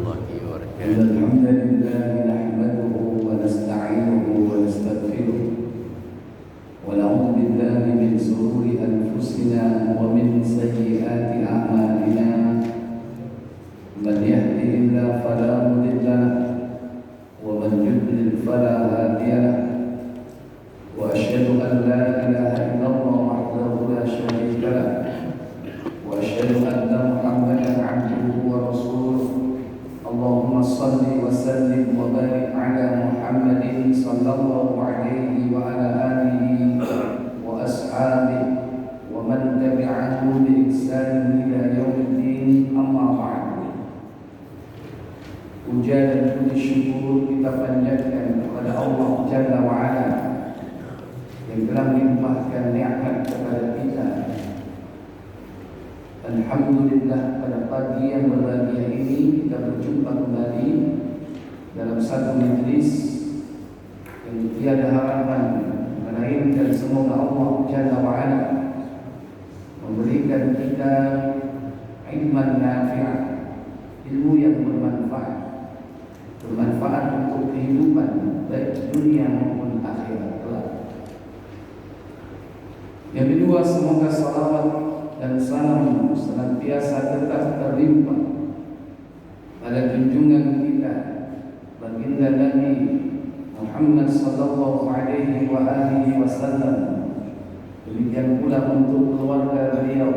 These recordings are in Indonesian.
warahmatullahi إن wabarakatuh. الحمد لله نحمده ونستعينه ونستغفره ونعوذ بالله من شرور أنفسنا ومن سيئات أعمالنا من يهده الله فلا مضل له ومن يضلل فلا هادي له وأشهد أن لا إله إلا الله وحده لا شريك له وأشهد أن محمدا عبده ورسوله اللهم صل وسلم وبارك على محمد صلى الله عليه وعلى آله وأصحابه ومن تبعه بإحسان إلى يوم الدين أما بعد. Puja dan puji syukur kita panjatkan kepada Allah Jalla wa'ala yang telah melimpahkan nikmat kepada kita. Alhamdulillah, pada pagi yang berbahagia ini kita berjumpa kembali dalam satu majlis yang tiada harapan melainkan semoga Allah Jalla wa'ala memberikan kita ilman nafi'ah, ilmu yang bermanfaat untuk kehidupan baik dunia maupun akhirat kelak. Yang kedua, semoga salawat dan salam senantiasa tetap terlimpah pada junjungan kita baginda Nabi Muhammad sallallahu alaihi wa alihi wasallam. Demikian pula untuk keluarga beliau,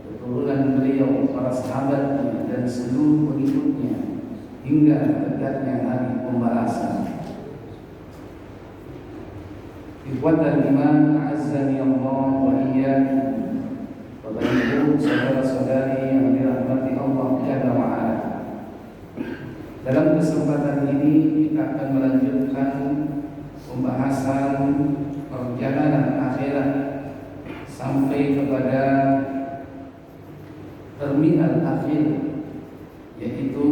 keturunan beliau, para sahabatnya dan seluruh pengikutnya hingga dekatnya hari pembalasan. Ikhwatal iman, azzani Allah wa iyyakum. Bapak Ibu, saudara-saudari yang dirahmati Allah Jalla wa'ala, dalam kesempatan ini kita akan melanjutkan pembahasan perjalanan akhirat sampai kepada terminal akhir, yaitu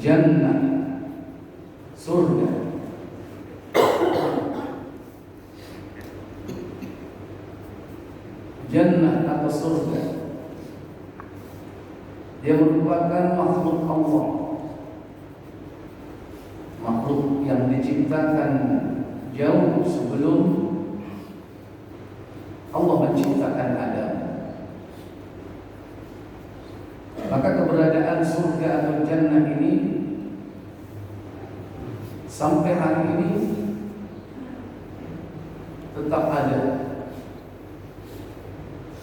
jannah, surga. Jannah atau surga, dia merupakan makhluk Allah, makhluk yang diciptakan jauh sebelum Allah menciptakan Adam. Maka keberadaan surga atau jannah ini sampai hari ini tetap ada.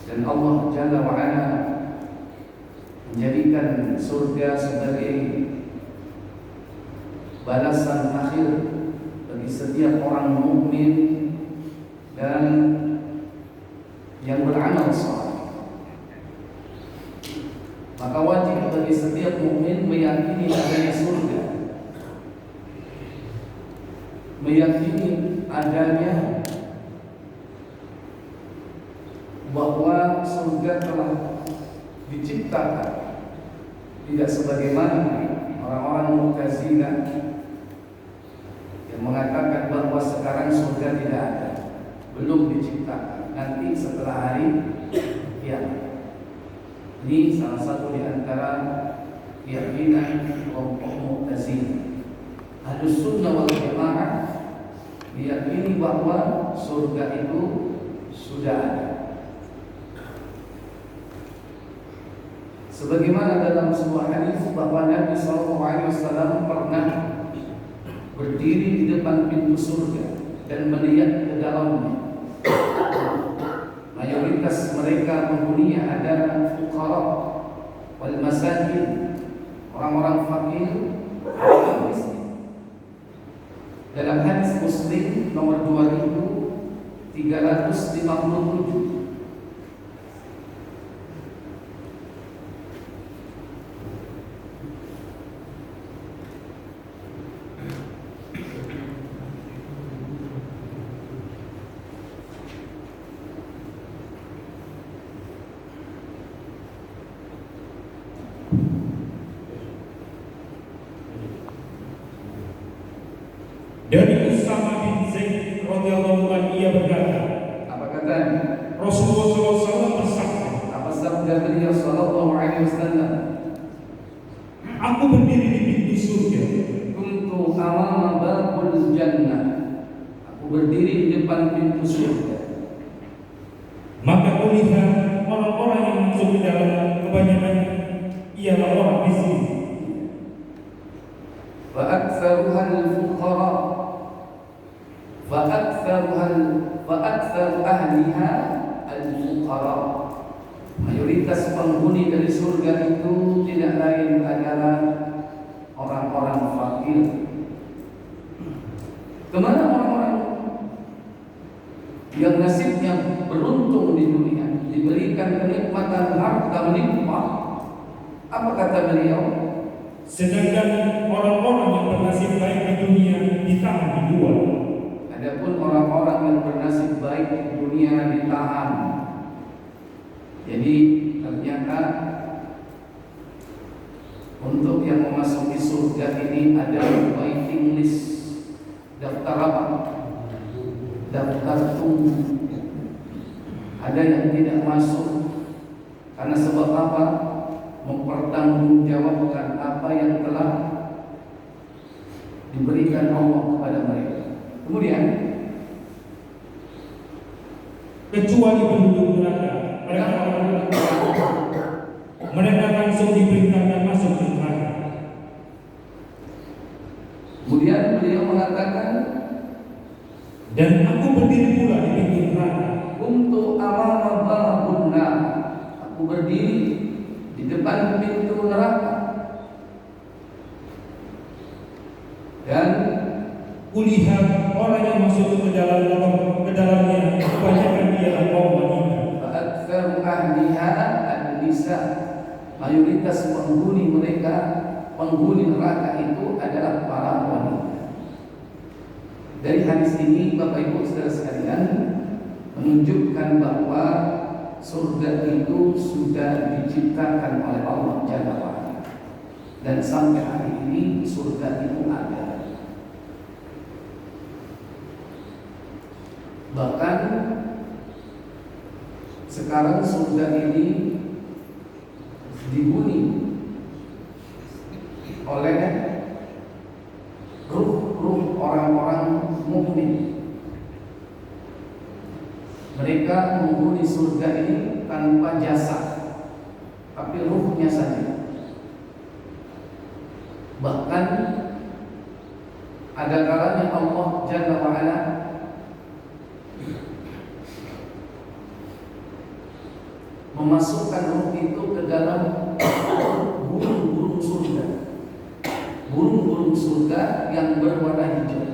Dan Allah Jalla wa'ala menjadikan surga sebagai balasan akhir bagi setiap orang mukmin dan yang beramal saleh. Maka wajib bagi setiap mukmin meyakini adanya surga, meyakini adanya bahwa surga telah diciptakan, tidak sebagaimana orang-orang Mu'tazilah yang mengatakan bahwa sekarang surga tidak ada, belum diciptakan, nanti setelah hari kiamat. Ini salah satu di antara keyakinan kelompok Mu'tazilah. Ahlus Sunnah wal Jamaah meyakini bahwa surga itu sudah ada. Sebagaimana dalam sebuah hadis bahwa Nabi SAW pernah berdiri di depan pintu surga dan melihat ke dalamnya. Mayoritas mereka penghuninya adalah fuqara wal masakin, orang-orang fakir dan miskin. Dalam hadis Muslim nomor 2357, dari Usama bin Zaid radhiyallahu anhu ia berkata, apa katanya? Aku berdiri di pintu surga. Kuntu amama babul jannah. Aku berdiri di depan pintu surga. Maka kulihat orang-orang yang masuk ke dalam, kebanyakan ialah orang miskin. Wa aktsaruha al-fuqara. Wa aktsaru ahliha al-fuqara. Mayoritas penghuni dari surga itu tidak lain adalah orang-orang fakir. Kemana orang-orang yang nasibnya beruntung di dunia, diberikan kenikmatan harta melimpah? Apa kata beliau? Sedangkan orang-orang yang bernasib baik di dunia ditahan di luar. Adapun orang-orang yang bernasib baik di dunia ditahan. Jadi ternyata untuk yang memasuki surga ini ada waiting list, daftar apa? Daftar tunggu. Ada yang tidak masuk karena sebab apa? Mempertanggungjawabkan apa yang telah diberikan Allah kepada mereka. Kemudian kecuali penduduk neraka, mereka langsung diperintahkan masuk ke neraka. Kemudian beliau mengatakan, dan aku berdiri pula di pintu neraka. untuk amama babun nar. Aku berdiri di depan pintu neraka. Dan kulihat orang yang masuk ke dalamnya, kebanyakan ialah kaum wanita. aktsaru ahliha an-nisa. Mayoritas penghuni neraka itu adalah para wanita. Dari hadis ini Bapak Ibu Saudara sekalian menunjukkan bahwa surga itu sudah diciptakan oleh Allah Jalla wa'ala, dan sampai hari ini surga itu ada. Bahkan sekarang surga ini dihuni oleh ruh-ruh orang-orang mukmin. Mereka menghuni surga ini tanpa jasa, tapi ruhnya saja. Bahkan ada kalanya Allah Jalla wa'ala memasukkan ruh itu ke dalam burung-burung surga. Burung-burung surga yang berwarna hijau.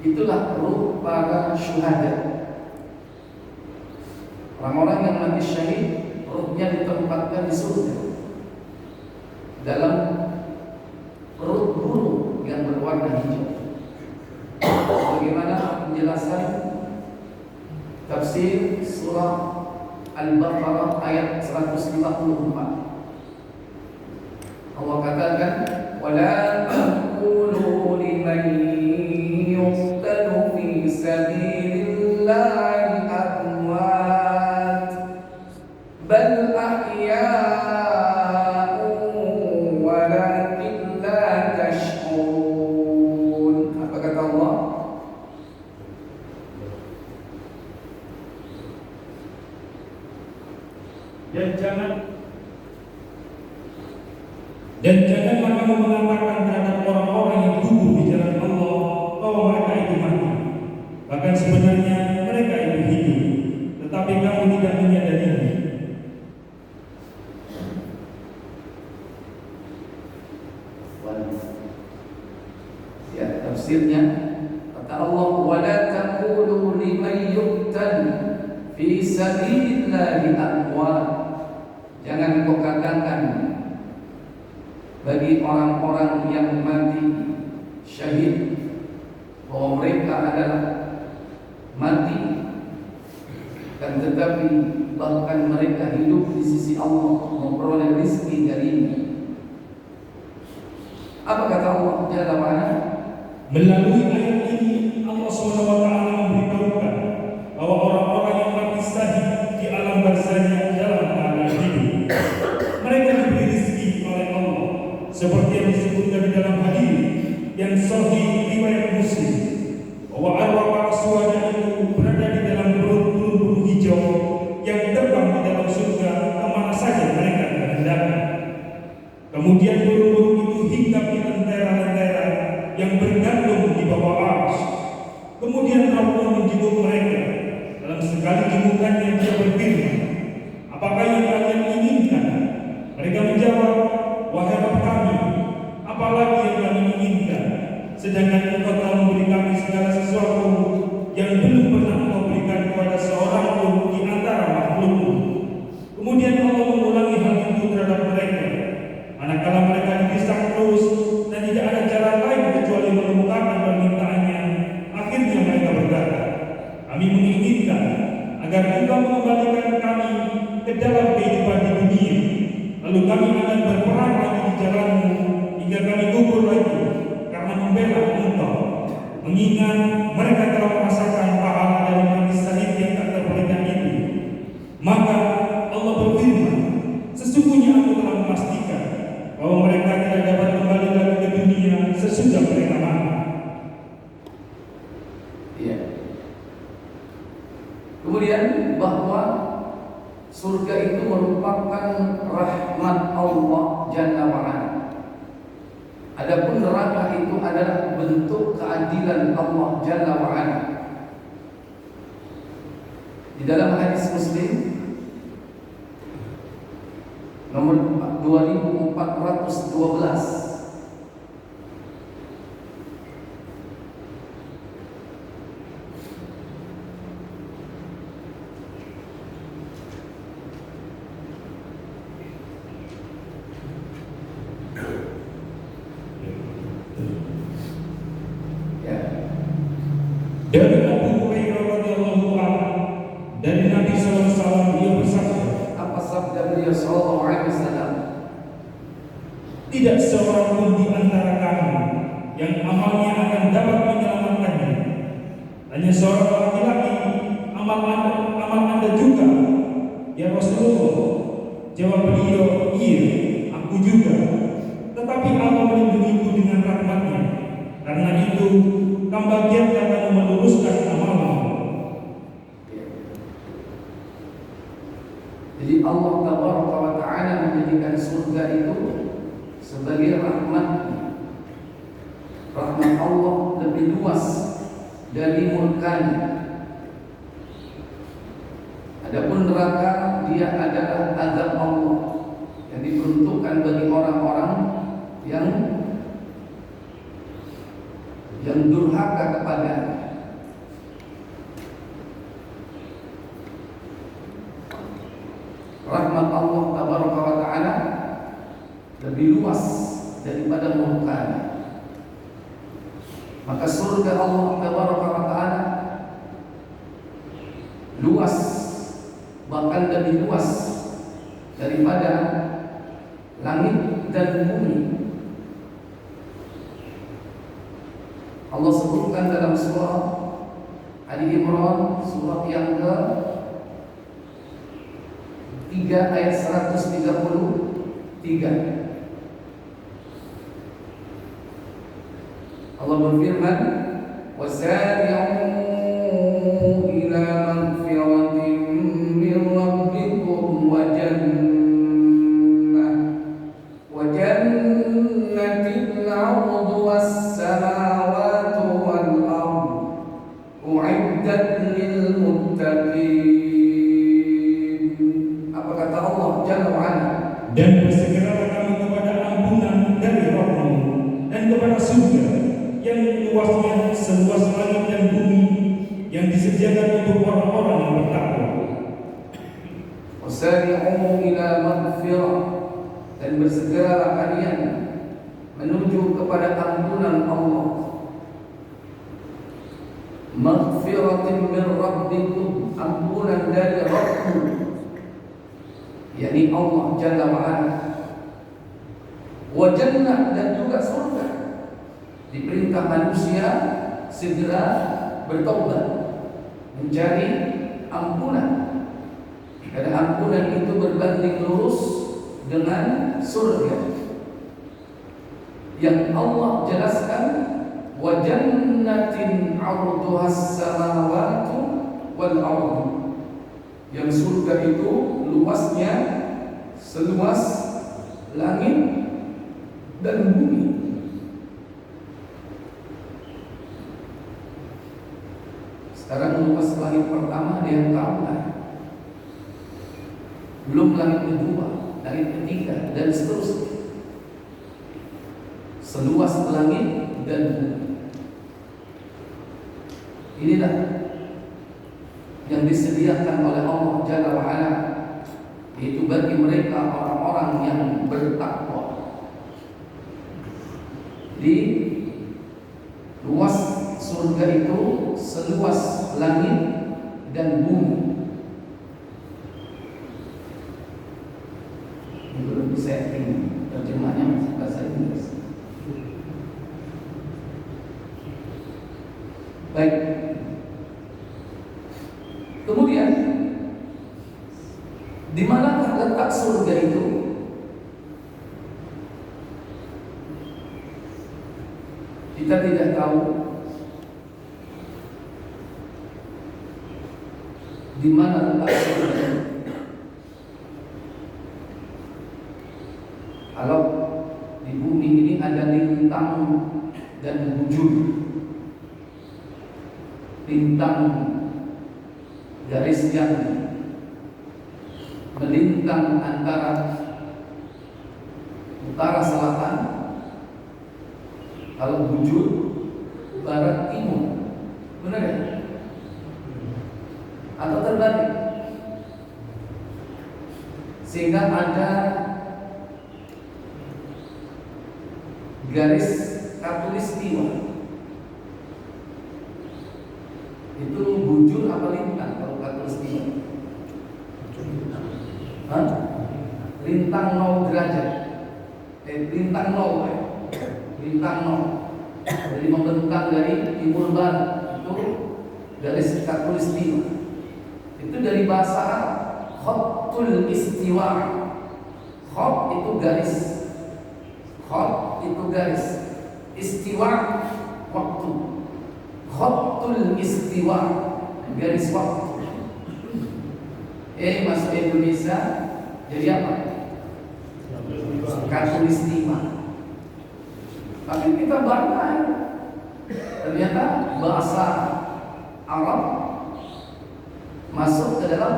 Itulah ruh para syuhada. Orang-orang yang mati syahid, ruhnya ditempatkan di surga dalam perut burung yang berwarna hijau. Bagaimana penjelasan tafsir surah Al-Baqarah ayat 154? Allah katakan, wala taqulu liman yuqtalu fi sabilillahi amwat bal ahya'un walakin la tash'urun. Apa kata Allah? Dan janganlah kamu mengatakan terhadap orang-orang yang gugur di jalan Allah bahwa mereka itu mati. Bahkan sebenarnya mereka itu hidup, tetapi kamu tidak menyadarinya. Ya, tafsirnya kata Allah, wala taqulu liman yuqtal fi sabilillahi amwat. Jangan kau katakan bagi orang-orang yang mati syahid bahwa mereka adalah mati, dan tetapi bahkan mereka hidup di sisi Allah, memperoleh rezeki darinya. Apa kata Allah Jalla wa'ala? Melalui ayat ini Allah SWT memberitahukan bahwa orang-orang yang mati syahid di alam barzahnya dalam keadaan hidup, mereka diberi rezeki dalam hadis yang sahih riwayat Muslim bahwa arwah para syuhada itu berada di dalam burung-burung hijau yang terbang di dalam surga kemana saja mereka kehendaki. Kemudian burung-burung itu hinggap di lentera-lentera yang bergantung di bawah arsy. Kemudian Allah menjenguk mereka. Dalam sekali jengukannya dia berfirman, "Apakah yang kalian inginkan?" Mereka menjawab, "Wahai Rabb kami, apalagi yang kami inginkan? Sedangkan Engkau telah memberi kami segala sesuatu yang belum pernah Engkau berikan kepada seorang pun di antara makhluk-Mu." Kemudian Allah mengulangi hal itu terhadap mereka. Manakala mereka didesak terus dan tidak ada cara lain kecuali mengemukakan permintaannya, akhirnya mereka berkata, "Kami menginginkan agar Engkau mengembalikan kami ke dalam kehidupan di dunia, lalu kami akan berperang lagi di jalan-Mu hingga kami gugur lagi karena membela Engkau." Mengingat mereka telah merasakan pahala dari mati syahid yang tak terperingat itu, maka Allah berfirman, "Sesungguhnya Aku telah memastikan bahwa mereka tidak dapat kembali lagi ke dunia sesudah mereka mati." Ya. Kemudian bahwa surga itu merupakan rahmat Allah Jalla wa'ala. Adapun neraka itu adalah bentuk keadilan Allah Jalla wa'ala. Di dalam hadis Muslim nomor 2412, Dari Abu Hurairah radhiyallahu anhu, dari Nabi SAW, ia bersabda, apa sabda beliau sallallahu alaihi wasallam? "Tidak seorang pun di antara kamu yang amalnya akan dapat menyelamatkannya. Hanya seorang laki-laki, amal anda juga, ya Rasulullah." Jawab beliau, "Iya, aku juga. Tetapi Allah melindungiku dengan rahmat-Nya. Karena itu, bagian akan meluruskan amalmu." Jadi Allah Tabaraka wa Ta'ala menjadikan surga itu sebagai rahmat-Nya. Rahmat Allah lebih luas dari murkanya. Adapun neraka, dia adalah azab Allah yang diperuntukkan bagi orang-orang yang durhaka kepadanya. Rahmat Allah Tabaraka wa Ta'ala lebih luas daripada murkanya. Maka surga Allah Tabaraka wa Ta'ala luas, bahkan lebih luas daripada langit dan bumi. Allah sebutkan dalam surah Ali Imran, surah yang ke-3 ayat 133. Allah berfirman, "Wasari'u ila magfiratin min rabbikum wa jannatin 'arduha as-samawati wal ardh u'iddat lil muttaqin." Apa kata Allah Jalla wa'ala? "Dan bersegeralah kamu kepada ampunan dari Rabb-Mu dan kepada surga yang luasnya seluas langit dan bumi, yang disediakan untuk orang-orang yang bertakwa." Wasari'u ila maghfirah, dan bersegeralah kalian menuju kepada ampunan Allah. Maghfiratin min rabbikum, ampunan dari Rabbmu, yakni Allah Jalla wa'ala. Wa jannah, dan juga surga. Diperintah manusia segera bertobat, mencari ampunan, karena ampunan itu berbanding lurus dengan surga. yang Allah jelaskan, wa jannatin 'arduhas samawati wal ardu, yang surga itu luasnya seluas langit dan bumi. Sekarang luas langit pertama dia tahu lah, belum langit kedua, langit ketiga, dan seterusnya. Seluas langit dan bumi. Inilah yang disediakan oleh Allah Jalla wa Ala, yaitu bagi mereka orang-orang yang bertakwa. Di luas surga itu seluas langit dan bumi. Ini belum disetting, terjemahnya masih bahasa Inggris. Baik. Kemudian, di manakah letak surga itu? Kita tidak tahu di mana letak surga. Kalau di bumi ini ada lintang dan bujur, lintang garis yang melintang antara utara selatan, kalau bujur barat timur, benar ya? Atau terbalik, sehingga ada garis khatulistiwa. Itu bujur apa lintang kalau khatulistiwa? Lintang 0 derajat. Lintang 0 ya. Lintang 0. Jadi membentang dari timur barat, itu garis khatulistiwa. Itu dari bahasa Arab, khatul istiwa. Khat itu garis. Khat itu garis. Istiwa waktu. Khatul istiwa, garis waktu. Masuk Indonesia jadi apa? Khatulistiwa. Tapi kita bangga, ternyata bahasa Arab masuk ke dalam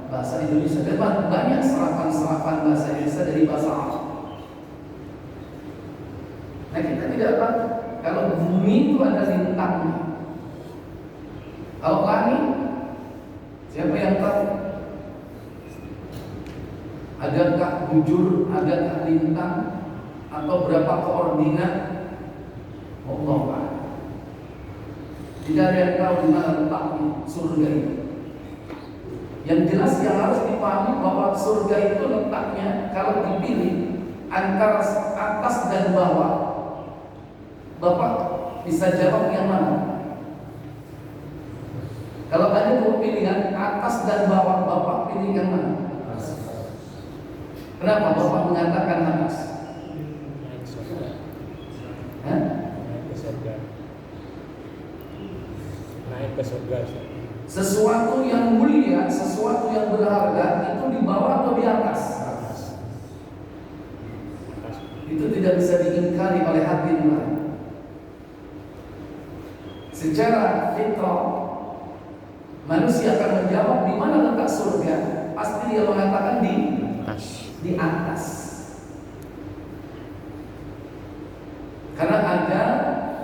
bahasa Indonesia. Dan banyak serapan-serapan bahasa Indonesia dari bahasa Arab. Nah, kita tidak tahu kalau bumi itu ada lintangnya. Kalau langit, siapa yang tahu? Adakah bujur, adakah lintang, atau berapa koordinat? Allah Ta'ala. Tidak ada yang tahu di mana letaknya surga itu. Yang jelas yang harus dipahami bahwa surga itu letaknya kalau dipilih antara atas dan bawah. Bapak bisa jawab yang mana? Kalau ada dua pilihan, atas dan bawah, Bapak pilih yang mana? Kenapa Bapak mengatakan atas? Naik ke surga. Sesuatu yang mulia, sesuatu yang berharga itu di bawah atau di atas? Itu tidak bisa diingkari oleh hati nurani. Secara fitrah manusia akan menjawab di mana letak surga. Pasti dia mengatakan di atas. Karena ada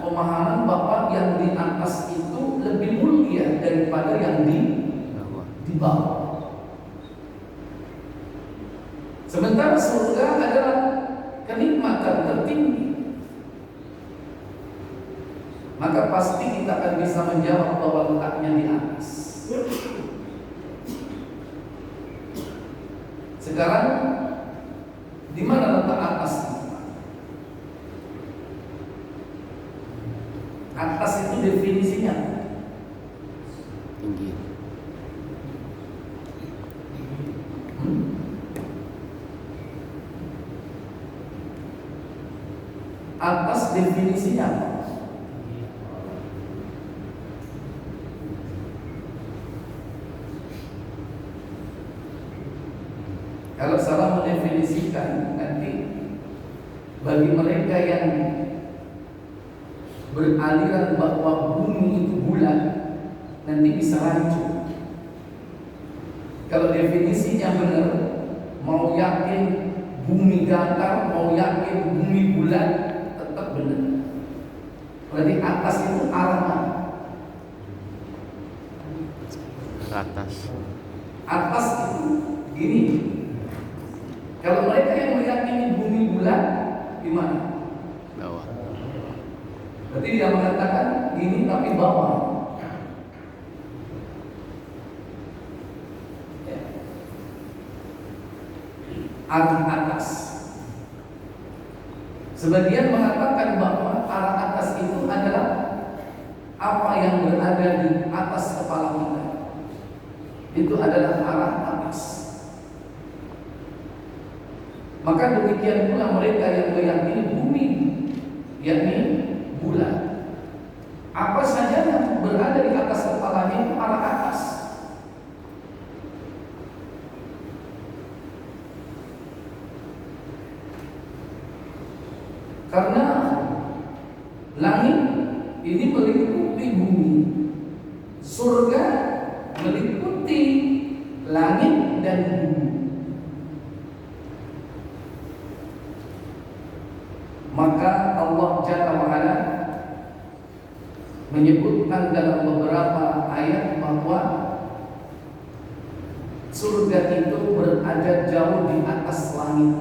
pemahaman bahwa yang di atas itu lebih mulia daripada yang di bawah. Sementara surga adalah kenikmatan tertinggi. Maka pasti kita akan bisa menjawab bahwa letaknya di atas. Sekarang di mana letak atas? Atas itu definisinya tinggi. Atas definisinya apa? Kalau salah mendefinisikan, nanti bagi mereka yang beraliran bahwa bumi itu bulat, nanti bisa rancu. Kalau definisinya benar, mau yakin bumi datar, mau yakin bumi bulat, tetap benar. Berarti atas itu arah mana? Atas. Atas itu gini. Kalau mereka yang meyakini bumi bulat, di mana? Bawah. Berarti dia mengatakan gini tapi bawah. Ya. Arah atas. Sebagian mengatakan bahwa arah atas itu adalah apa yang berada di atas kepala kita. Itu adalah arah atas. Maka demikian pula mereka yang meyakini bumi, yakni bulan. Apa saja yang berada di atas kepalanya itu arah atas. Karena langit ini meliputi bumi, surga meliputi langit dan bumi. Maka Allah Jalla wa'ala menyebutkan dalam beberapa ayat bahwa surga itu berada jauh di atas langit.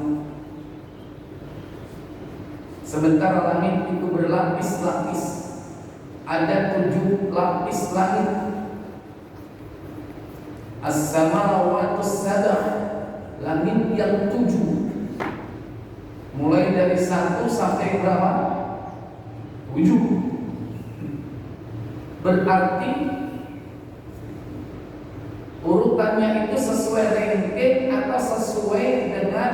Sementara langit itu berlapis-lapis. Ada 7 lapis langit. As-samawati sab'a, langit yang 7. Mulai dari 1 sampai berapa? 7. Berarti urutannya itu sesuai ranking atau sesuai dengan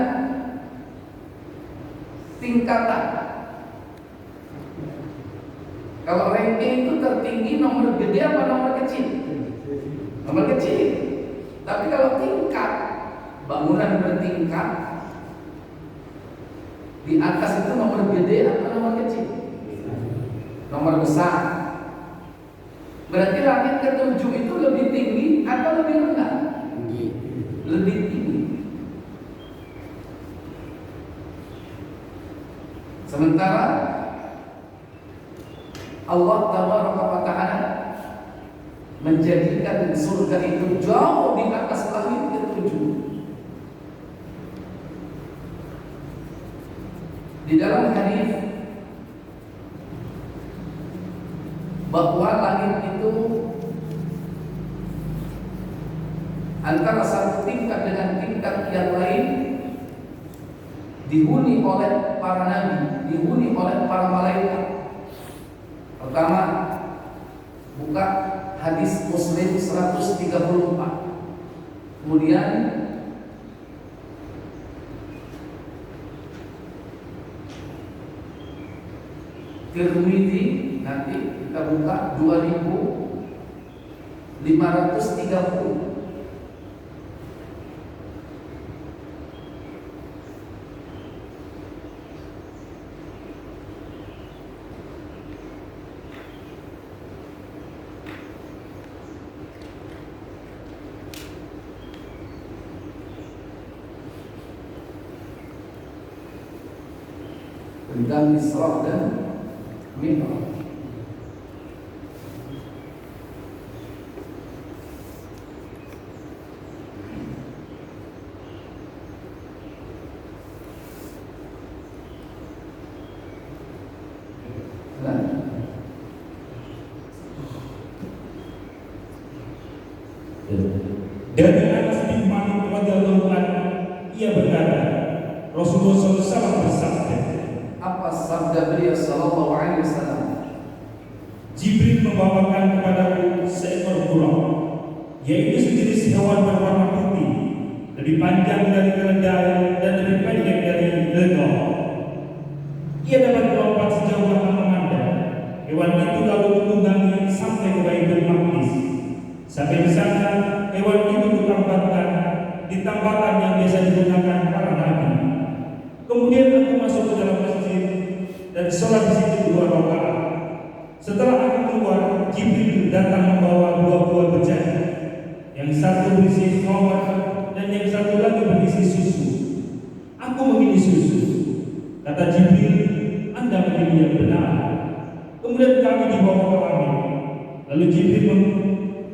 tingkatan. Kalau ranking itu tertinggi nomor gede apa nomor kecil? Nomor kecil. Tapi kalau tingkat, bangunan bertingkat, di atas itu nomor gede atau nomor kecil? Nomor besar. Berarti langit ke-7 itu lebih tinggi atau lebih rendah? Lebih tinggi. Sementara Allah Taala menjadikan surga itu jauh di atas langit ke-7. Di dalam hadis bahwa langit itu antara satu tingkat dengan tingkat yang lain dihuni oleh para nabi, dihuni oleh para malaikat. Pertama, buka hadis Muslim 134. Kemudian Tirmidzi, nanti kita buka 2530. Tentang Isra dan Mi'raj. Dari Anas bin Malik radhiyallahu anhu, ia berkata, Rasulullah SAW bersabda. Apa sabda beliau sallallahu alaihi wasallam? Jibril membawakan kepadaku seekor burung, yaitu sejenis hewan berwarna putih, lebih panjang dari keledai dan lebih pendek dari legong. Ia dapat melompat Kemudian aku masuk ke dalam masjid dan sholat di situ 2 rakaat. Setelah aku keluar, Jibril datang membawa 2 buah bejana. Yang satu berisi khamar dan yang satu lagi berisi susu. Aku memilih susu. Kata Jibril, Anda memilih yang benar. Kemudian kami dibawa ke langit. Lalu Jibril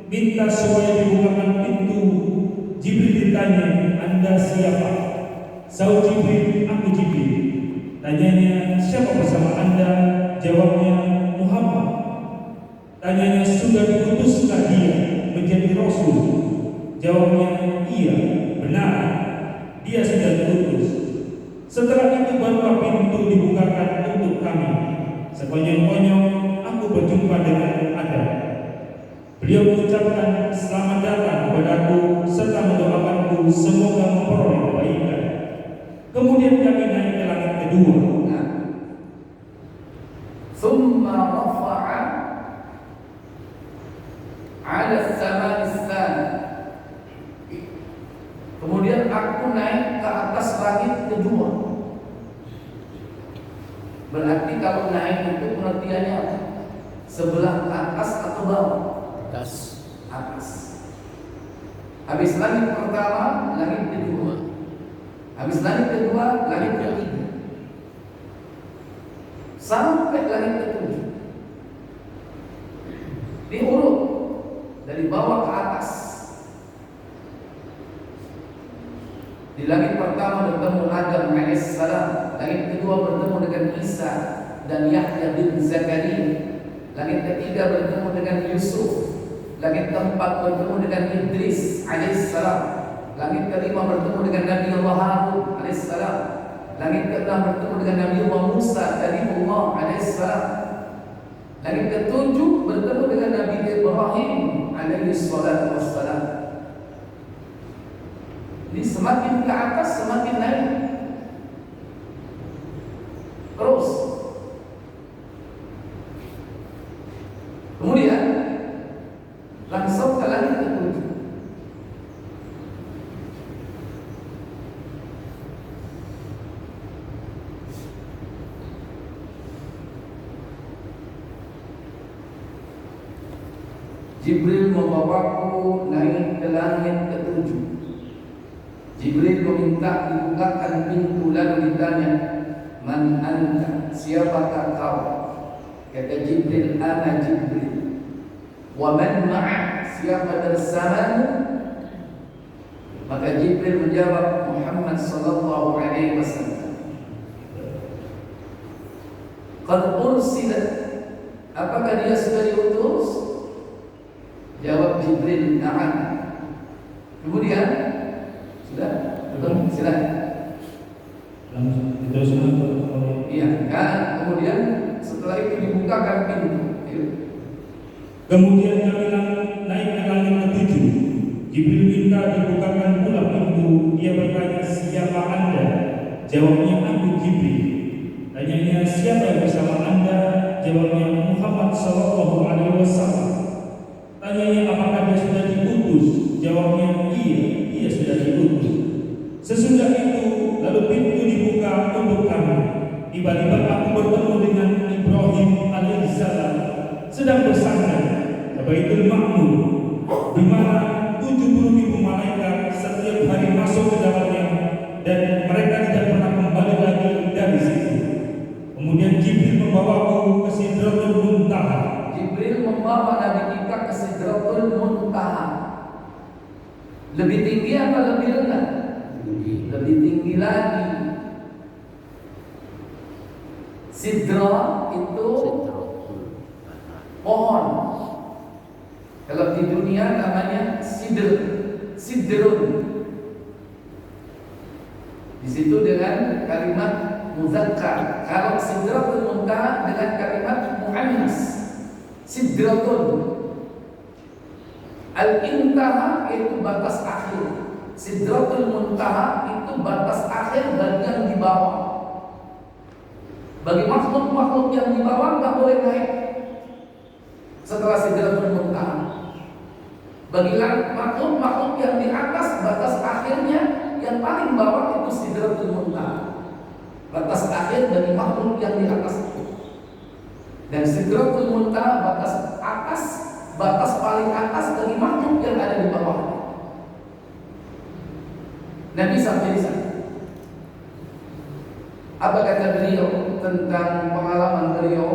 minta supaya dibukakan pintu. Jibril ditanya, Anda siapa? Sahut Jibril, aku Jibril. Tanyanya, siapa bersama Anda? Jawabnya, Muhammad. Tanyanya, sudah diutuskah dia menjadi Rasul? Jawabnya, iya, benar. Dia sudah diutus. Setelah itu barulah pintu dibukakan untuk kami. Sekonyong-konyong aku berjumpa dengan Adam. Beliau mengucapkan selamat datang kepadaku serta mendoakanku semoga memperoleh kebaikan. Kemudian kami naik ke langit kedua. Thumma rafa'a 'ala as-sama'i ats-tsani. Kemudian aku naik ke atas langit kedua. Berarti kalau naik itu pengertiannya apa? Sebelah atas atau bawah? Atas. Habis langit pertama, langit kedua. Habis langit kedua, langit ketiga. Sampai langit ketujuh. Diurut dari bawah ke atas. Di langit pertama bertemu Adam alaihissalam, langit kedua bertemu dengan Isa dan Yahya bin Zakaria, langit ketiga bertemu dengan Yusuf, langit keempat bertemu dengan Idris alaihissalam, langit kelima bertemu dengan Nabi Allah Harun alaihissalam, langit keenam bertemu dengan Nabi Allah Musa kalimullah alaihissalam, langit ketujuh bertemu dengan Nabi Ibrahim alaihissalam. Jadi semakin ke atas semakin naik terus. Kemudian langsung ke langit ketujuh. Jibril membawaku naik ke langit ketujuh. Jibril meminta dibukakan pintu lalu ditanya, Man anta? Siapakah kau? Kata Jibril, Ana Jibril. Wa man ma'a? Siapa bersamamu? Maka Jibril menjawab, Muhammad sallallahu alaihi wasallam. Qad ursilat. Apakah dia sudah diutus? Jawab Jibril, na'am. Kemudian sudah, betul, silakan. Langsung diteruskan. Iya, kan? Kemudian setelah itu dibukakan pintu. Kemudian kami naik ke langit ketujuh. Jibril minta dibukakan pula pintu. Dia bertanya, siapa Anda? Jawabnya, aku Jibril. Tanyanya, siapa yang bersama Anda? Jawabnya, Muhammad sallallahu alaihi wasallam. Tanyanya, apakah dia sudah diutus? Jawabnya, iya, dia sudah diutus. Sesudah itu, lalu pintu dibuka untuk kami. Tiba-tiba aku bertemu dengan Ibrahim alaihissalam sedang bersandar ke Baitul Ma'mur, di mana 70.000 malaikat setiap hari masuk ke dalamnya dan mereka tidak pernah kembali lagi dari situ. Kemudian Jibril membawaku ke Sidratul Muntaha. Jibril membawa Nabi kita ke Sidratul Muntaha. Lebih tinggi atau lebih rendah? Lebih tinggi lagi. Sidra itu pohon. Kalau di dunia namanya sidr, sidrun. Di situ dengan kalimat muzakkar. Kalau Sidratul Muntaha dengan kalimat muannas, sidratun. Al-intaha itu batas akhir. Sidratul Muntaha itu batas akhir bagian di bawah. Bagi makhluk-makhluk yang di bawah nggak boleh naik setelah Sidratul Muntaha. Bagi makhluk-makhluk yang di atas batas akhirnya yang paling bawah itu Sidratul Muntaha. batas akhir dari makhluk yang di atas itu. Dan Sidratul Muntaha batas atas, batas paling atas dari makhluk yang ada di bawah. Nabi sampai di sana. Apa kata beliau tentang pengalaman beliau?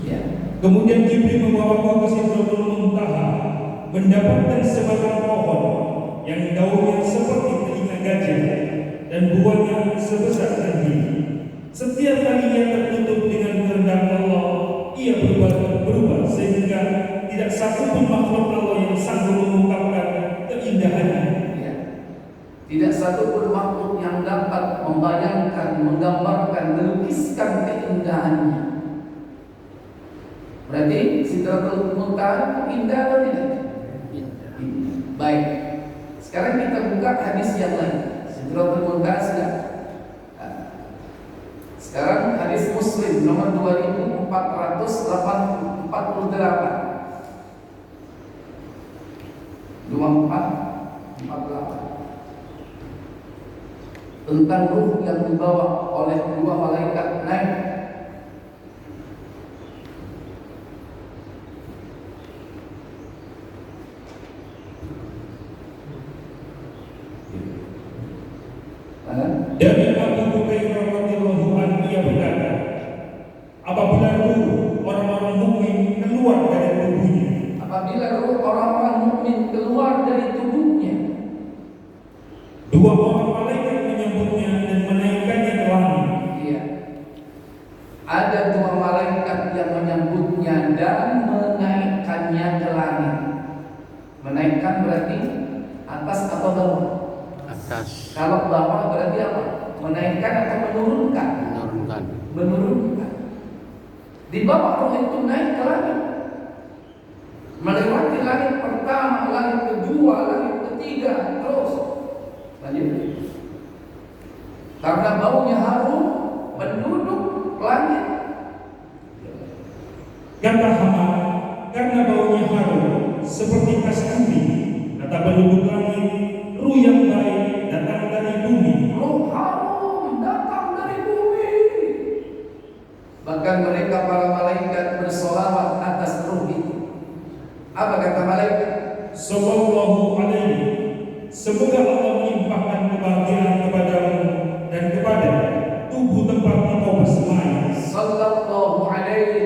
Ya. Kemudian Jibril membawaku ke Sidratul Muntaha, mendapatkan sebatang pohon yang daunnya seperti telinga gajah dan buahnya sebesar anjing. Setiap kali ia tertutup dengan kehendak Allah, ia berubah sehingga tidak satu pun makhluk Allah yang sanggup mengungkapkan keindahannya. Ya. Tidak satu pun makhluk yang dapat membayangkan, menggambarkan, melukiskan keindahannya. Berarti Sidratul Muntaha indah atau tidak? Baik. Sekarang kita buka hadis yang lain. Sidratul Muntaha sudah. Sekarang hadis Muslim nomor 2448. 2448 tentang ruh yang dibawa oleh dua malaikat naik. Dari Abu Hurairah radhiyallahu anhu ia berkata, apabila ruh orang-orang mukmin keluar dari tubuhnya, Apabila ruh orang-orang mukmin keluar dari tubuhnya, dua orang malaikat menyambutnya dan menaikkannya ke langit. iya, ada dua malaikat yang menyambutnya dan menaikkannya ke langit. Menaikkan berarti atas atau bawah? Atas. Kalau bawah berarti apa? Menaikkan atau menurunkan? Menurunkan. Menurunkan. Di bawah roh itu naik ke langit, melewati langit pertama, langit kedua, langit ketiga, terus lanjut. Karena baunya harum, penduduk langit. Kata Hama, karena baunya harum seperti kasturi, kata penduduk langit, ruh yang baik datang dari bumi. Roh harum datang dari bumi. Bahkan mereka para malaikat bersolawat atas ruh itu. Apa kata malaikat? Sallallahu alaihi, semoga Allah melimpahkan kebahagiaan kepadamu dan kepada tubuh tempat engkau bersemayam. Sallallahu alaihi,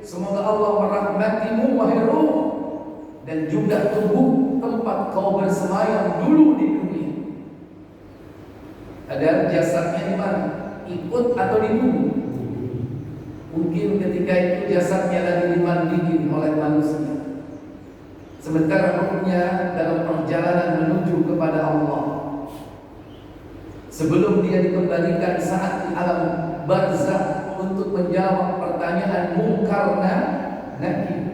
semoga Allah merahmatimu wahai ruh, dan juga tubuh tempat kau bersemayam dulu di dunia. Ada jasadnya di mana? Ikut atau di bumi? Mungkin ketika itu jasadnya lagi dimandiin oleh manusia, sementara ruhnya dalam perjalanan menuju kepada Allah. Sebelum dia dikembalikan saat di alam barzakh untuk menjawab pertanyaan mungkar dan nakir.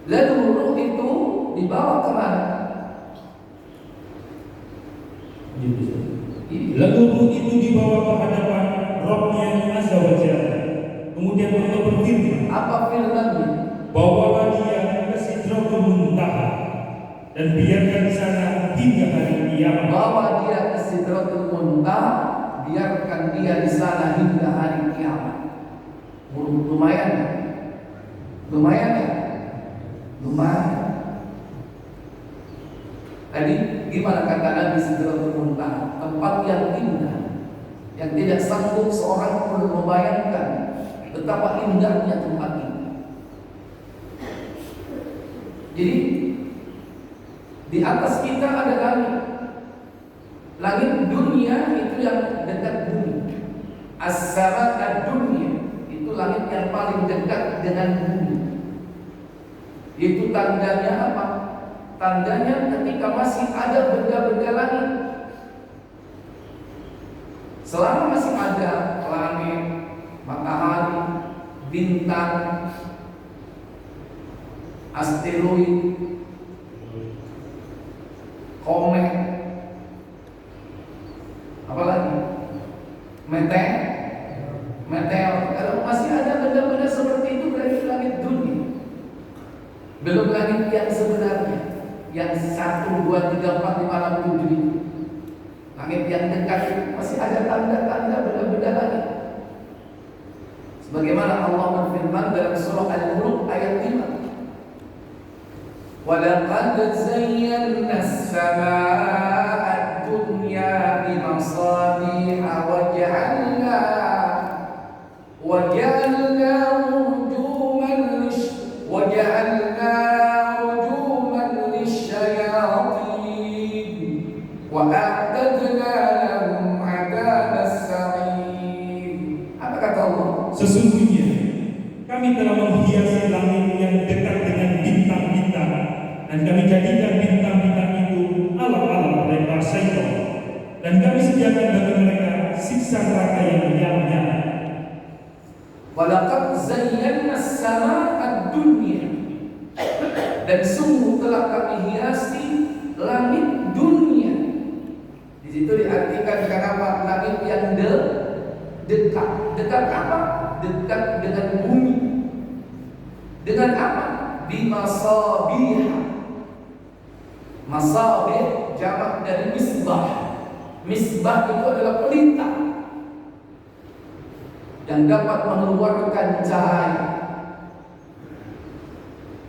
Lalu ruh itu dibawa ke mana? Lalu ruh itu dibawa ke hadapan Rabbnya Azza wa Jalla. Kemudian Allah berfirman, Apa firman-Nya? bawalah dia ke Sidratul Muntaha dan biarkan di sana hingga hari kiamat. Bawa dia ke Sidratul Muntaha, biarkan dia di sana hingga hari kiamat. Lumayan, lumayan ya, lumayan. Tadi gimana kata Nabi? Sidratul Muntaha, tempat yang indah, yang tidak sanggup seorang pun membayangkan betapa indahnya tempat ini. Jadi di atas kita ada langit. Langit dunia itu yang dekat bumi. As-sama ad-dunya itu langit yang paling dekat dengan bumi. Itu tandanya apa? Tandanya ketika masih ada benda-benda langit. Selama masih ada planet, matahari, bintang, asteroid, komet, apalagi meteor. Kalau masih ada benda-benda seperti itu berarti langit dunia. Belum langit yang sebenarnya, yang 1, 2, 3, 4, 5, 6, 7 itu. Langit yang dekat itu masih ada tanda-tanda benda-benda langit. Sebagaimana Allah berfirman dalam surah Al-Mulk ayat 5. وَلَقَدْ زَيَّنَّا السَّمَاءَ الدُّنْيَا بِمَصَابِيحَ وَجَعَلْنَا رُجُومًا لِلشَّيَاطِينِ وَأَعْتَدْنَا لَهُمْ عَذَابَ السَّعِيرِ. Apa kata Allah? Sesungguhnya kami telah menghiasi langit yang dekat dengan bintang-bintang, dan kami jadikan bintang-bintang itu alat-alat lempar syaitan, dan kami sediakan bagi mereka siksa neraka yang menyala-nyala. Walaqad zayyana as-samaa'a ad-dunya, dan sungguh telah kami hiasi langit dunia. Di situ diartikan dengan apa? Langit yang dekat. Dekat apa? Dekat dengan bumi. Dengan apa? Bimasabiha. Masabih jamak dari misbah. Misbah itu adalah pelita yang dapat mengeluarkan cahaya.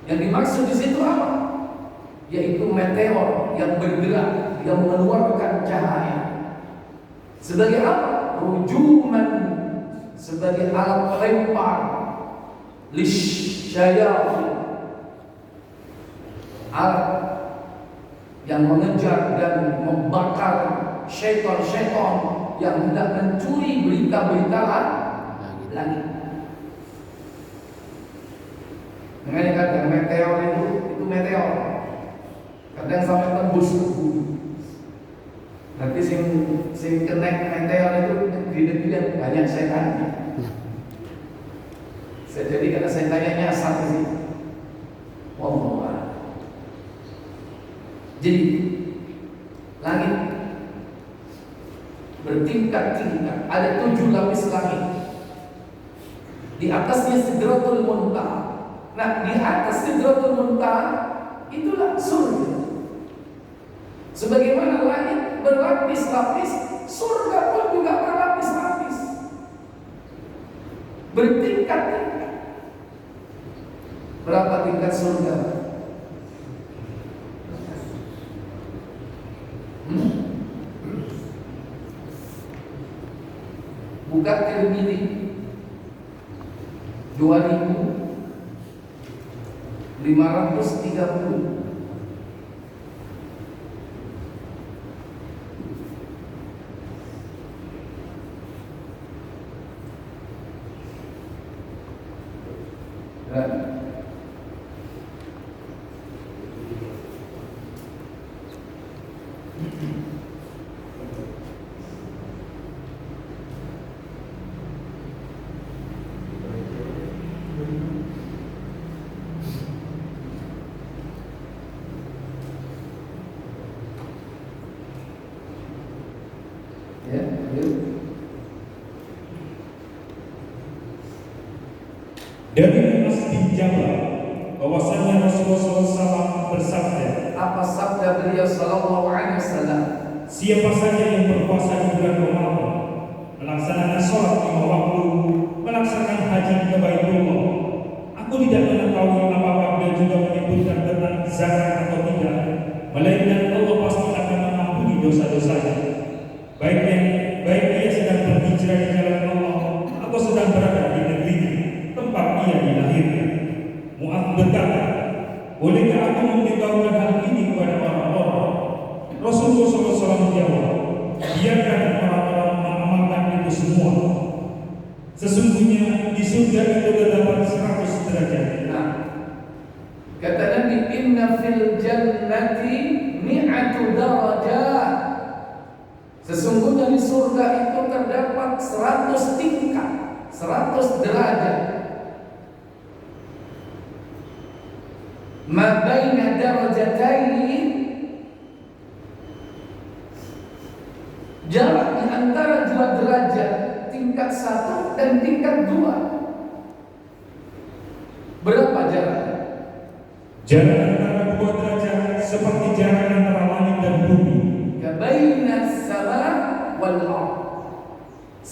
Yang dimaksud di situ apa? Yaitu meteor yang bergerak, yang mengeluarkan cahaya. Sebagai apa? Rujuman, sebagai alat pelempar lisyayatin, alat yang mengejar dan membakar syaitan-syaitan yang hendak mencuri berita-berita langit. Makanya kadang meteor itu meteor kadang sampai tembus ke bumi. Nanti sing kena meteor itu negeri-negeri yang banyak setannya. Jadi karena setannya nyasar ke situ. Wallahu a'lam. Jadi langit bertingkat-tingkat, ada 7 lapis langit. Di atasnya Sidratul Muntaha. Nah, di atas Sidratul Muntaha itulah surga. Sebagaimana langit berlapis-lapis, surga pun juga berlapis-lapis, bertingkat-tingkat. Berapa tingkat surga? Buka Tirmidzi 2530. Dari Anas bin Jabal bahwasanya Rasulullah SAW bersabda, apa sabda beliau sallallahu alaihi wasallam? Siapa saja yang berpuasa di bulan Ramadan, melaksanakan sholat 5 waktu, melaksanakan haji ke Baitullah, aku tidak mengetahui apakah beliau juga menyebutkan tentang zakat atau tidak, melainkan Allah pasti akan mengampuni dosa-dosanya. Baik dia sedang berhijrah di jalan Allah atau sedang berada di negerinya tempat ia dilahirkan. Mu'adz berkata, bolehkah aku memberitahukan hal ini kepada orang-orang? Rasulullah SAW menjawab, biarkan orang-orang mengamalkan itu semua. Sesungguhnya di surga itu terdapat 100 derajat. Nah, kata Nabi, inna fil jannati mi'atu darajat. Sesungguhnya di surga itu terdapat 100 tingkat, 100 derajat. Ma baina darajataini, jarak di antara 2 derajat, tingkat 1 dan tingkat 2. Berapa jaraknya? Jarak antara 2 derajat seperti jarak antara langit dan bumi. Baina sama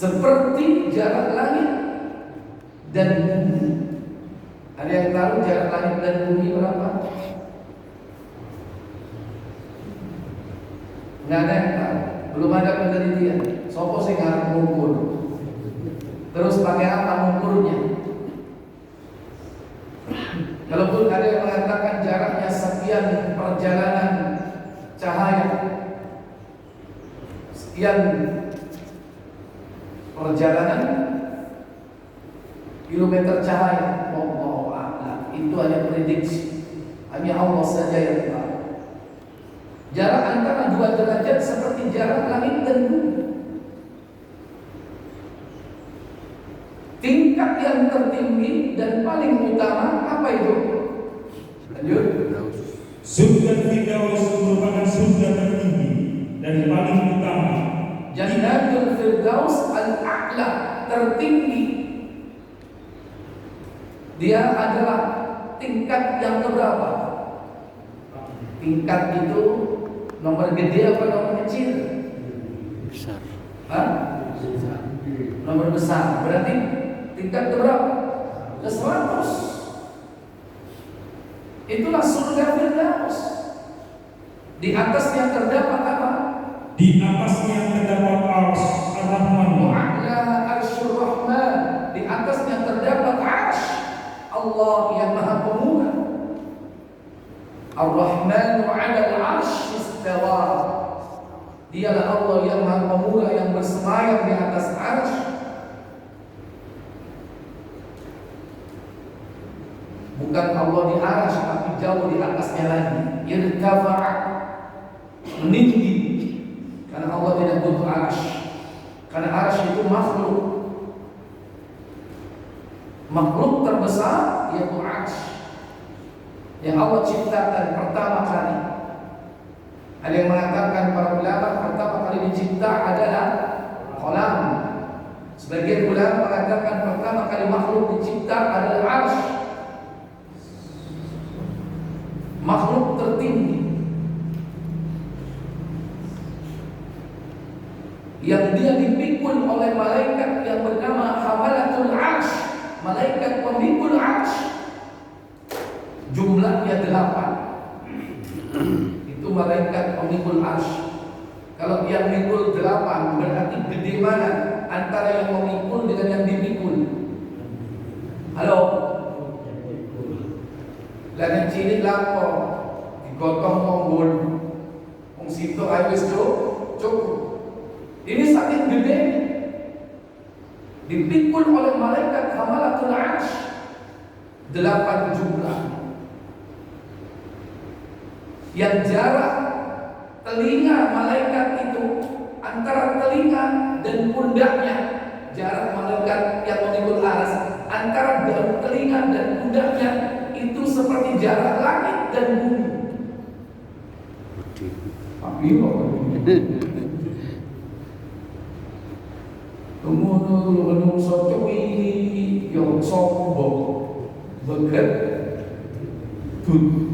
seperti jarak langit dan bumi. Ada yang tahu jarak langit dan bumi berapa? Nggak ada yang tahu. Belum ada penelitian. Sopo sing ngarep ngukur. Terus pakai apa ngukurnya? Kalaupun ada yang mengatakan jaraknya sekian perjalanan cahaya, sekian perjalanan kilometer cahaya, wallahu a'lam. Itu hanya prediksi. Hanya Allah saja yang tahu. Jarak antara dua derajat seperti jarak langit dan bumi. Tingkat yang tertinggi dan paling utama apa itu? Lanjut. Surga Firdaus merupakan surga tertinggi dan paling utama. Jannatul Firdaus al-A'la, tertinggi. Dia adalah tingkat yang keberapa? Tingkat itu nomor gede apa nomor kecil? Besar. Hah? Nomor besar. Berarti tingkat keberapa? Ke 100. Itulah surga Firdaus. Di atasnya terdapat apa? Di atasnya terdapat Arsy Ar-Rahman. Mu'ala Arsyur Rahman. Di atasnya terdapat Arsy Allah yang Maha Pemurah. Ar-Rahmanu 'ala al-'arsy istawa. Dialah Allah yang Maha Pemurah yang bersemayam di atas arsy. Bukan Allah di arsy, tapi jauh di atasnya lagi. Irtafa'a, meninggi. Karena Allah tidak butuh arsy. Karena arsy itu makhluk. Makhluk terbesar yaitu arsy yang Allah ciptakan pertama kali. Ada yang mengatakan para ulama pertama kali dicipta adalah qalam. Sebagian ulama mengatakan pertama kali makhluk dicipta adalah arsy, makhluk tertinggi yang dia dipikul oleh malaikat yang bernama Hamalatul Arsy, malaikat pemikul arsy. Jumlahnya 8. Itu malaikat pemikul arsy. Kalau yang mikul 8 berarti gede mana antara yang memikul dengan yang dipikul? Halo? Lan cilik lapor digotong monggol. Wong situ ae wis cukup. Ini saking gede, dipikul oleh malaikat Hamalatul Arsy 8 jumlah. Yang jarak telinga malaikat itu antara telinga dan pundaknya, jarak malaikat yang memikul arsy antara telinga dan pundaknya itu seperti jarak langit dan bumi. Tunggu menungso cuwi yo sombong beget tut.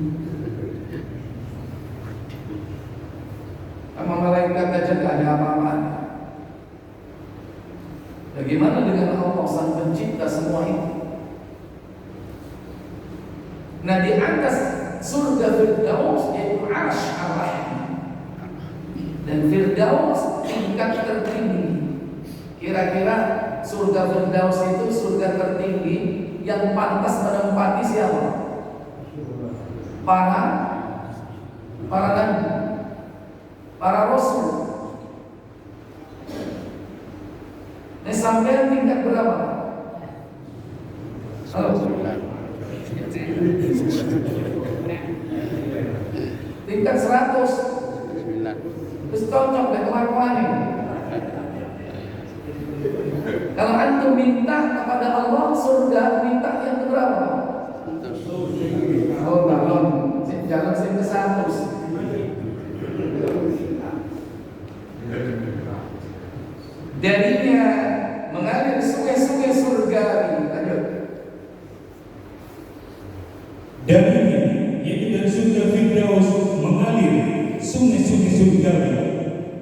Sama malaikat aja gak ada apa-apanya. Bagaimana dengan Allah sang pencipta semua itu? Nah, di atas surga Firdaus yaitu Arsy Ar-Rahman. Dan Firdaus tingkat tertinggi. Kira-kira surga Firdaus itu surga tertinggi yang pantas menempati siapa? Para nabi, para rasul. Ini sampai tingkat berapa? Halo? Tingkat 100. Terus cocok deh kelakuan ini. Kalau antum minta kepada Allah surga, minta yang berapa? Oh, balon. Jangan ke 100. Darinya mengalir sungai-sungai surga. Lanjut. Darinya, yaitu dari surga Firdaus mengalir sungai-sungai surga.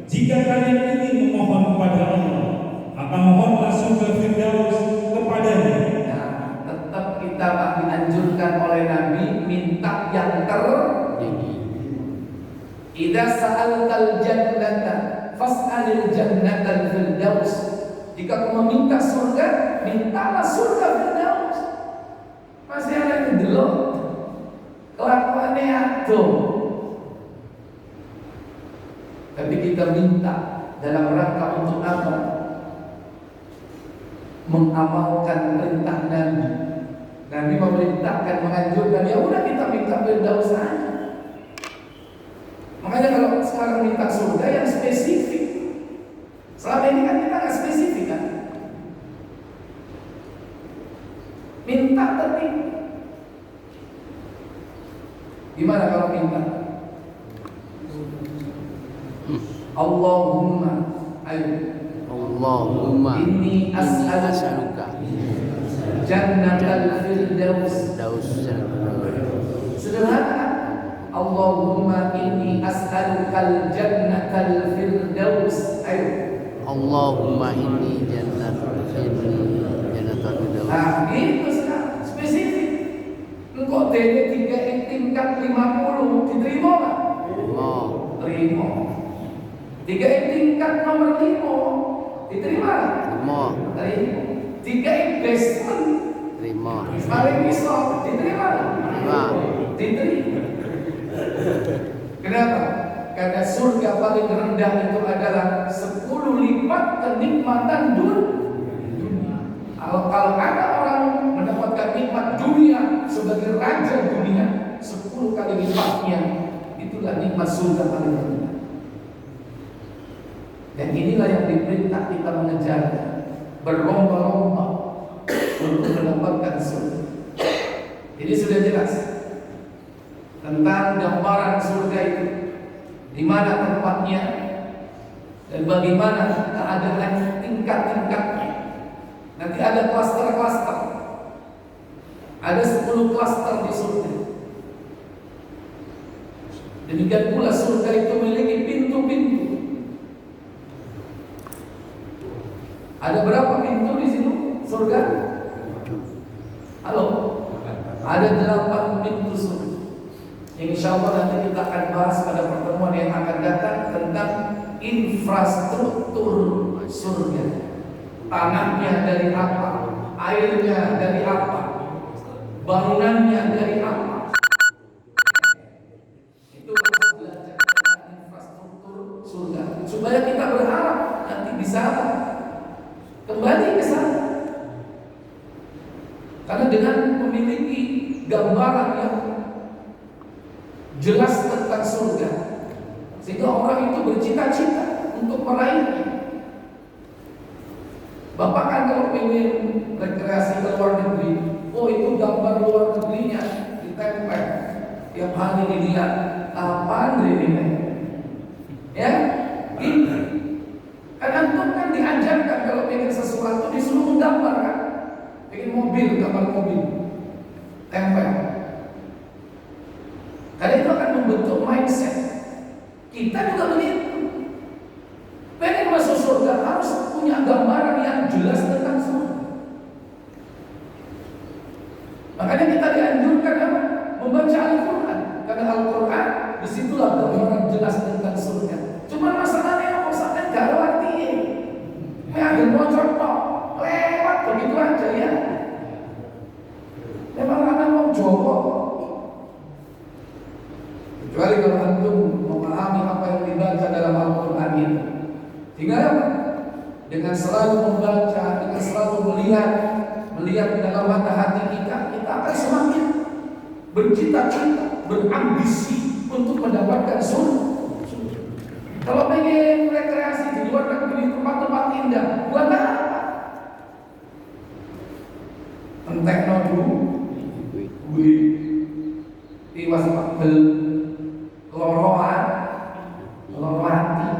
Jika kalian ingin memohon kepada Allah, maka mohonlah surga Firdaus kepadanya. Nah, tetap kita dianjurkan oleh Nabi minta yang tertinggi. Idza sa'altal jannata fas'alil jannatal firdaus. Jika kamu meminta surga, mintalah surga Firdaus. Masih ada yang delok kelakuannya aduh. Tapi kita minta dalam rangka untuk apa? Mengamalkan perintah Nabi. Nabi memerintahkan, menganjurkan, ya udah kita minta Firdaus saja. Makanya kalau sekarang minta surga yang spesifik. Selama ini kan kita nggak spesifik kan. Minta tertinggi. Gimana kalau minta? Allahumma ayo. Allahumma Inni as'aluka jannatal firdaus. Sederhana. Allahumma inni as'alukal jannatal firdaus. Ayo. Allahumma inni jannatul firdaus. Nah, itu sekarang spesifik. Engkau DD 3 tingkat 50 diterima enggak? Terima. 3 tingkat nomor 5 diterima enggak? Terima. 3 basement Terima. paling bisa diterima enggak? Diterima. Kenapa? Karena surga paling rendah itu adalah 10 lipat kenikmatan dunia. Kalau ada orang mendapatkan nikmat dunia sebagai raja dunia 10 kali lipatnya, itulah nikmat surga paling rendah. Dan inilah yang diperintah kita mengejar, berlomba-lomba untuk mendapatkan surga. Jadi sudah jelas tentang gambaran surga itu, di mana tempatnya dan bagaimana keadaan tingkat-tingkatnya. Nanti ada klaster-klaster. Ada 10 klaster di surga. Demikian pula surga itu memiliki pintu-pintu. Ada berapa pintu di sini surga? Halo? Ada 8 pintu surga. Insya Allah nanti kita akan bahas pada pertemuan yang akan datang tentang infrastruktur surga. Tanahnya dari apa? Airnya dari apa? Bangunannya dari apa? Itu harus belajar tentang infrastruktur surga supaya kita berharap nanti bisa kembali ke sana. Karena dengan memiliki gambaran yang jelas tentang surga, sehingga orang itu bercita-cita untuk meraihnya. Bapak kan kalau ingin rekreasi ke luar negeri, oh itu gambar luar negerinya ditempel, tiap hari dilihat, apaan ini? Ya, ini. Kan antum kan diajarkan kalau ingin sesuatu disuruh menggambar kan, ingin mobil, gambar mobil, tempel. Karena itu akan membentuk mindset. Kita juga begitu. Pengen masuk surga harus punya gambaran yang jelas tentang surga. Makanya kita dianjurkan apa? Membaca Al-Quran. Karena Al-Quran disitulah gambaran jelas tentang surga. Cuma masalahnya kok sampai gak ada artinya. Ada bocor kok lewat begitu aja ya. Memang anak mau jawab. Kecuali kalau antum memahami apa yang dibaca dalam Al-Quran itu. Sehingga apa? Dengan selalu membaca, dengan selalu melihat dalam mata hati kita akan semakin bercita-cita, berambisi untuk mendapatkan surga. Kalau pengen rekreasi di luar negeri, tempat-tempat indah, buat apa? Entekno dulu, tiwas pakbel, loroati,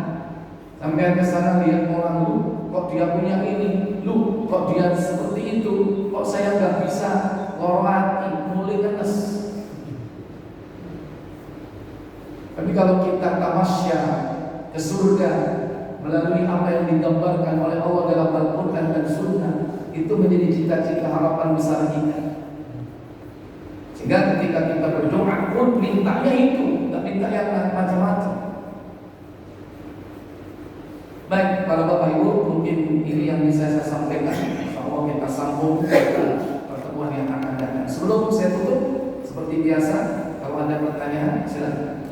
sampai ke sana lihat orang lu, kok dia punya ini, lu kok dia seperti itu, kok saya nggak bisa loroati, mulai kenes. Tapi kalau kita tamasya ke surga, melalui apa yang digambarkan oleh Allah dalam Al-Quran dan Sunnah, itu menjadi cita-cita harapan besar kita. Sehingga ketika kita berdoa pun mintanya itu, tidak minta yang macam-macam. Baik, para Bapak Ibu, mungkin ini yang bisa saya sampaikan. Insyaallah kita sambung ke pertemuan yang akan datang. Sebelum saya tutup, seperti biasa, kalau ada pertanyaan silakan.